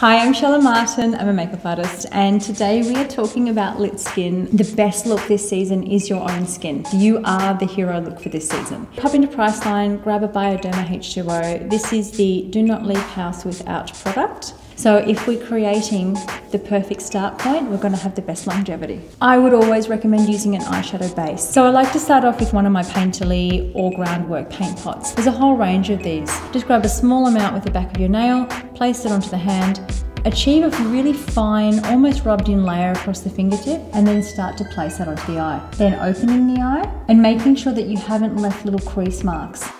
Hi, I'm Shella Martin, I'm a makeup artist, and today we are talking about lit skin. The best look this season is your own skin. You are the hero look for this season. Pop into Priceline, grab a Bioderma H2O. This is the Do Not Leave House Without product. So if we're creating the perfect start point, we're going to have the best longevity. I would always recommend using an eyeshadow base. So I like to start off with one of my Painterly or Groundwork paint pots. There's a whole range of these. Just grab a small amount with the back of your nail, place it onto the hand, achieve a really fine, almost rubbed in layer across the fingertip, and then start to place that onto the eye. Then opening the eye and making sure that you haven't left little crease marks.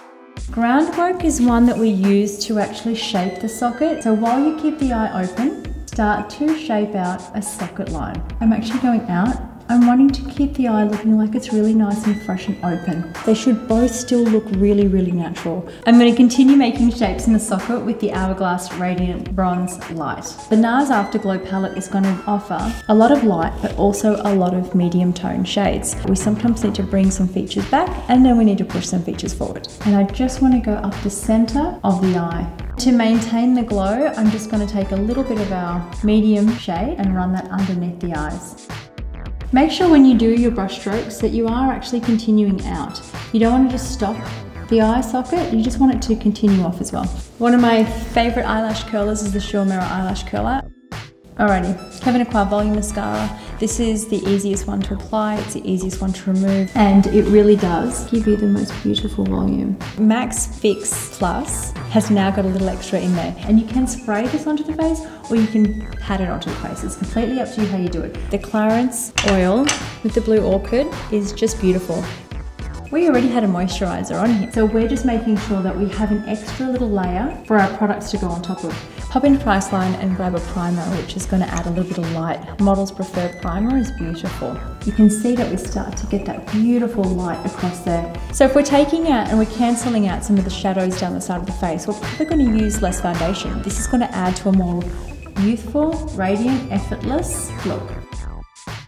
Groundwork is one that we use to actually shape the socket. So while you keep the eye open, start to shape out a socket line. I'm actually going out. I'm wanting to keep the eye looking like it's really nice and fresh and open. They should both still look really, really natural. I'm going to continue making shapes in the socket with the Hourglass Radiant Bronze Light. The NARS Afterglow palette is going to offer a lot of light, but also a lot of medium tone shades. We sometimes need to bring some features back, and then we need to push some features forward. And I just want to go up the center of the eye. To maintain the glow, I'm just going to take a little bit of our medium shade and run that underneath the eyes. Make sure when you do your brush strokes that you are actually continuing out. You don't want to just stop the eye socket, you just want it to continue off as well. One of my favorite eyelash curlers is the Shella Martin eyelash curler. Alrighty, Kevin Aqua Volume Mascara. This is the easiest one to apply, it's the easiest one to remove, and it really does give you the most beautiful volume. Max Fix Plus has now got a little extra in there, and you can spray this onto the face or you can pat it onto the face. It's completely up to you how you do it. The Clarins oil with the Blue Orchid is just beautiful. We already had a moisturizer on here, so we're just making sure that we have an extra little layer for our products to go on top of. Pop into Priceline and grab a primer, which is going to add a little bit of light. Models Prefer primer is beautiful. You can see that we start to get that beautiful light across there. So if we're taking out and we're cancelling out some of the shadows down the side of the face, we're probably going to use less foundation. This is going to add to a more youthful, radiant, effortless look.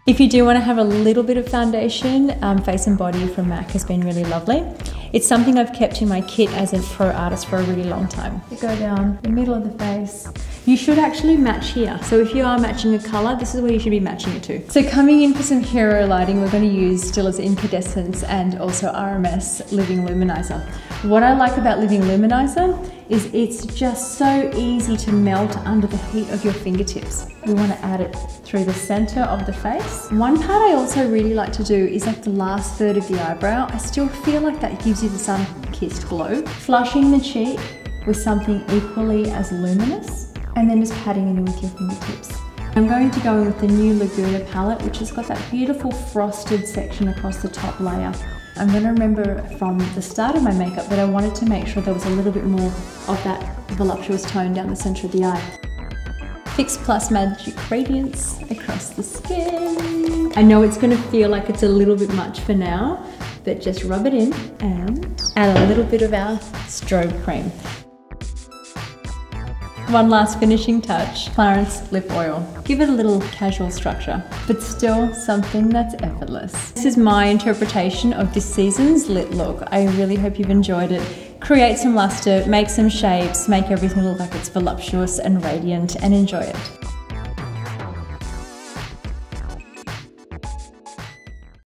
If you do want to have a little bit of foundation, Face and Body from MAC has been really lovely. It's something I've kept in my kit as a pro artist for a really long time. You go down the middle of the face. You should actually match here. So if you are matching a color, this is where you should be matching it to. So coming in for some hero lighting, we're going to use Stilla's Incandescence and also RMS Living Luminizer. What I like about Living Luminizer is it's just so easy to melt under the heat of your fingertips. We want to add it through the center of the face. One part I also really like to do is like the last third of the eyebrow. I still feel like that gives you the sun-kissed glow. Flushing the cheek with something equally as luminous, and then just patting it in with your fingertips. I'm going to go in with the new Laguna palette, which has got that beautiful frosted section across the top layer. I'm going to remember from the start of my makeup that I wanted to make sure there was a little bit more of that voluptuous tone down the center of the eye. Fix Plus Magic Radiance across the skin. I know it's going to feel like it's a little bit much for now, but just rub it in and add a little bit of our strobe cream. One last finishing touch, Clarins Lip Oil. Give it a little casual structure, but still something that's effortless. This is my interpretation of this season's lit look. I really hope you've enjoyed it. Create some luster, make some shapes, make everything look like it's voluptuous and radiant, and enjoy it.